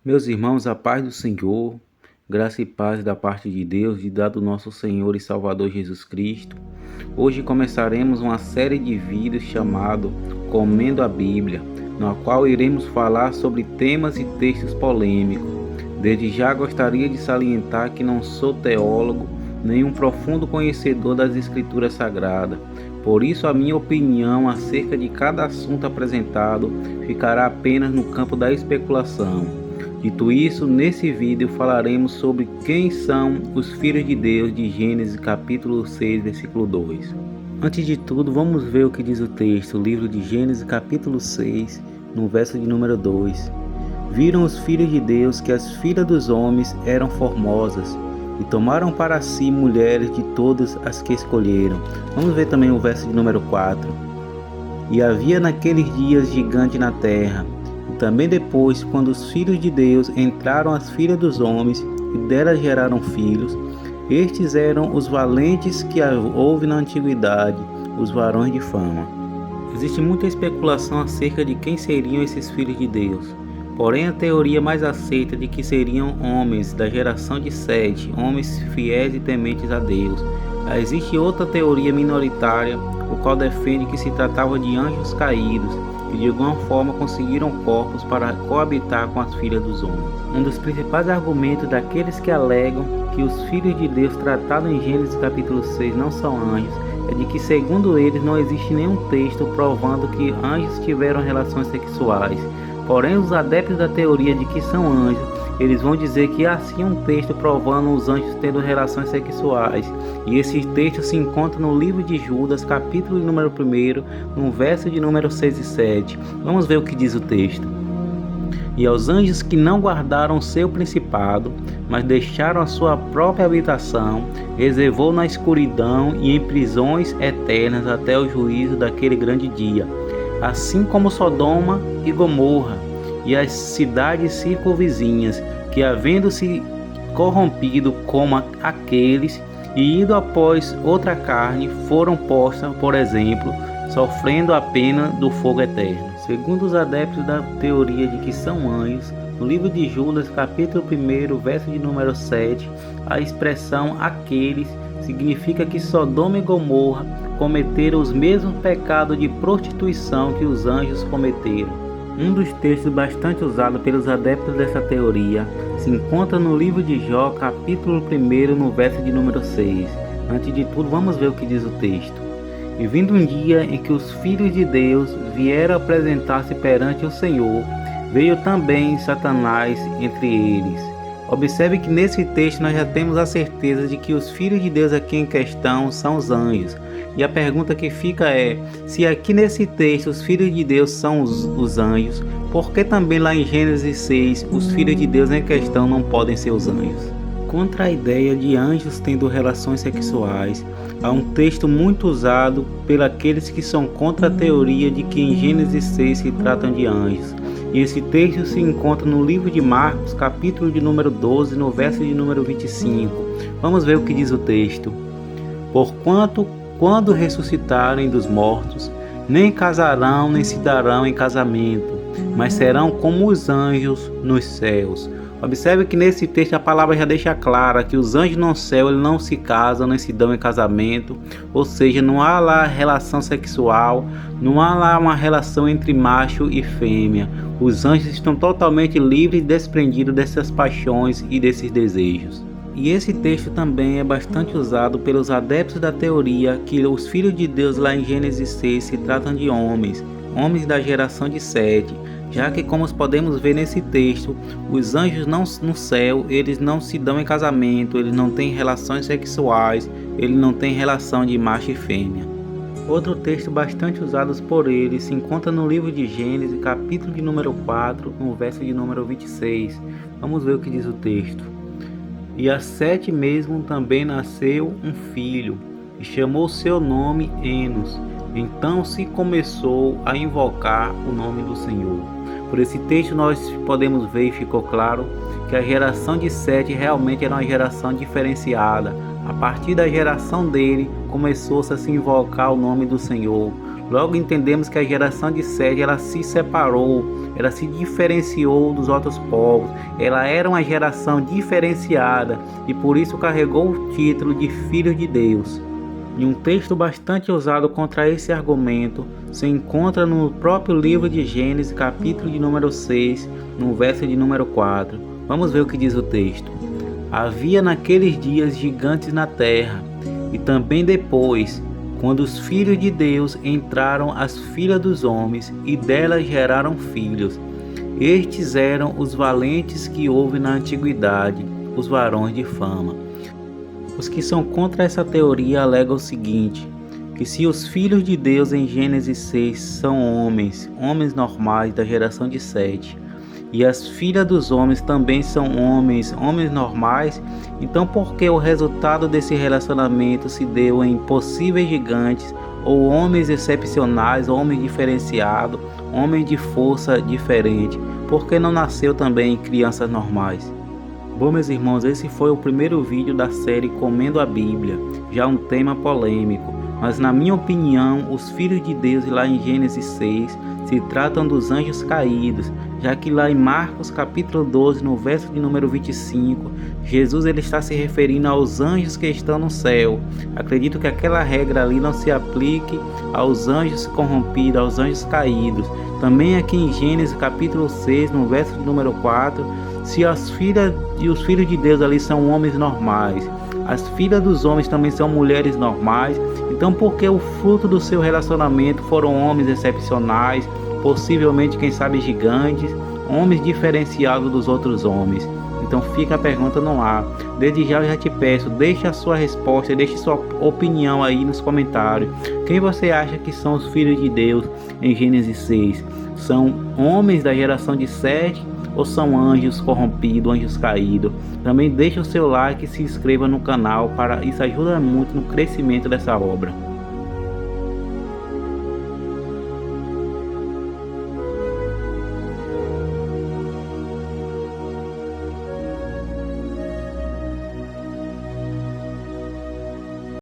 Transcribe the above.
Meus irmãos, a paz do Senhor, graça e paz da parte de Deus e da do nosso Senhor e Salvador Jesus Cristo. Hoje começaremos uma série de vídeos chamado Comendo a Bíblia, na qual iremos falar sobre temas e textos polêmicos. Desde já gostaria de salientar que não sou teólogo, nem um profundo conhecedor das Escrituras Sagradas. Por isso, a minha opinião acerca de cada assunto apresentado ficará apenas no campo da especulação. Dito isso, nesse vídeo falaremos sobre quem são os filhos de Deus de Gênesis capítulo 6, versículo 2. Antes de tudo, vamos ver o que diz o texto, o livro de Gênesis capítulo 6, no verso de número 2. Viram os filhos de Deus que as filhas dos homens eram formosas, e tomaram para si mulheres de todas as que escolheram. Vamos ver também o verso de número 4. E havia naqueles dias gigante na terra. E também depois, quando os filhos de Deus entraram as filhas dos homens, e delas geraram filhos, estes eram os valentes que houve na antiguidade, os varões de fama. Existe muita especulação acerca de quem seriam esses filhos de Deus. Porém, a teoria mais aceita de que seriam homens da geração de Sete, homens fiéis e tementes a Deus. Existe outra teoria minoritária, o qual defende que se tratava de anjos caídos, que de alguma forma conseguiram corpos para coabitar com as filhas dos homens. Um dos principais argumentos daqueles que alegam que os filhos de Deus tratados em Gênesis capítulo 6 não são anjos, é de que, segundo eles, não existe nenhum texto provando que anjos tiveram relações sexuais. Porém, os adeptos da teoria de que são anjos, eles vão dizer que há sim um texto provando os anjos tendo relações sexuais. E esse texto se encontra no livro de Judas, capítulo número 1, no verso de número 6 e 7. Vamos ver o que diz o texto. E aos anjos que não guardaram seu principado, mas deixaram a sua própria habitação, reservou na escuridão e em prisões eternas até o juízo daquele grande dia. Assim como Sodoma e Gomorra, e as cidades circunvizinhas, que havendo-se corrompido como aqueles, e ido após outra carne, foram postas, por exemplo, sofrendo a pena do fogo eterno. Segundo os adeptos da teoria de que são anjos, no livro de Judas, capítulo 1, verso de número 7, a expressão aqueles significa que Sodoma e Gomorra cometeram os mesmos pecados de prostituição que os anjos cometeram. Um dos textos bastante usados pelos adeptos dessa teoria se encontra no livro de Jó, capítulo 1, no verso de número 6. Antes de tudo, vamos ver o que diz o texto. E vindo um dia em que os filhos de Deus vieram apresentar-se perante o Senhor, veio também Satanás entre eles. Observe que nesse texto nós já temos a certeza de que os filhos de Deus aqui em questão são os anjos. E a pergunta que fica é, se aqui nesse texto os filhos de Deus são os anjos, por que também lá em Gênesis 6 os filhos de Deus em questão não podem ser os anjos? Contra a ideia de anjos tendo relações sexuais, há um texto muito usado pelos que são contra a teoria de que em Gênesis 6 se tratam de anjos. E esse texto se encontra no livro de Marcos, capítulo de número 12, no verso de número 25. Vamos ver o que diz o texto. Porquanto, quando ressuscitarem dos mortos, nem casarão nem se darão em casamento, mas serão como os anjos nos céus. Observe que nesse texto a palavra já deixa clara que os anjos no céu eles não se casam nem se dão em casamento, ou seja, não há lá relação sexual, não há lá uma relação entre macho e fêmea. Os anjos estão totalmente livres e desprendidos dessas paixões e desses desejos. E esse texto também é bastante usado pelos adeptos da teoria que os filhos de Deus lá em Gênesis 6 se tratam de homens da geração de Sete, já que, como podemos ver nesse texto, os anjos no céu, eles não se dão em casamento, eles não têm relações sexuais, eles não têm relação de macho e fêmea. Outro texto bastante usado por eles se encontra no livro de Gênesis, capítulo de número 4, no verso de número 26. Vamos ver o que diz o texto. E a Sete mesmo também nasceu um filho, e chamou seu nome Enos. Então se começou a invocar o nome do Senhor. Por esse texto nós podemos ver e ficou claro que a geração de Sete realmente era uma geração diferenciada. A partir da geração dele começou-se a se invocar o nome do Senhor. Logo entendemos que a geração de Sete, ela se separou, ela se diferenciou dos outros povos, ela era uma geração diferenciada e por isso carregou o título de Filho de Deus. E um texto bastante usado contra esse argumento se encontra no próprio livro de Gênesis, capítulo de número 6, no verso de número 4. Vamos ver o que diz o texto. Havia naqueles dias gigantes na terra, e também depois, quando os filhos de Deus entraram as filhas dos homens, e delas geraram filhos. Estes eram os valentes que houve na antiguidade, os varões de fama. Os que são contra essa teoria alegam o seguinte, que se os filhos de Deus em Gênesis 6 são homens normais da geração de Sete, e as filhas dos homens também são homens normais, então por que o resultado desse relacionamento se deu em possíveis gigantes, ou homens excepcionais, homens diferenciados, homens de força diferente? Por que não nasceu também crianças normais? Bom, meus irmãos, esse foi o primeiro vídeo da série Comendo a Bíblia, já um tema polêmico, mas na minha opinião, os filhos de Deus lá em Gênesis 6 se tratam dos anjos caídos, já que lá em Marcos capítulo 12, no verso de número 25, Jesus ele está se referindo aos anjos que estão no céu. Acredito que aquela regra ali não se aplique aos anjos corrompidos, aos anjos caídos. Também aqui em Gênesis capítulo 6, no verso de número 4, se as filhas e os filhos de Deus ali são homens normais, as filhas dos homens também são mulheres normais, então por que o fruto do seu relacionamento foram homens excepcionais, possivelmente, quem sabe, gigantes, homens diferenciados dos outros homens? Então fica a pergunta no ar. Desde já eu já te peço, deixe a sua resposta, deixe sua opinião aí nos comentários. Quem você acha que são os filhos de Deus em Gênesis 6? São homens da geração de Sete ou são anjos corrompidos, anjos caídos? Também deixe o seu like e se inscreva no canal, para isso ajuda muito no crescimento dessa obra.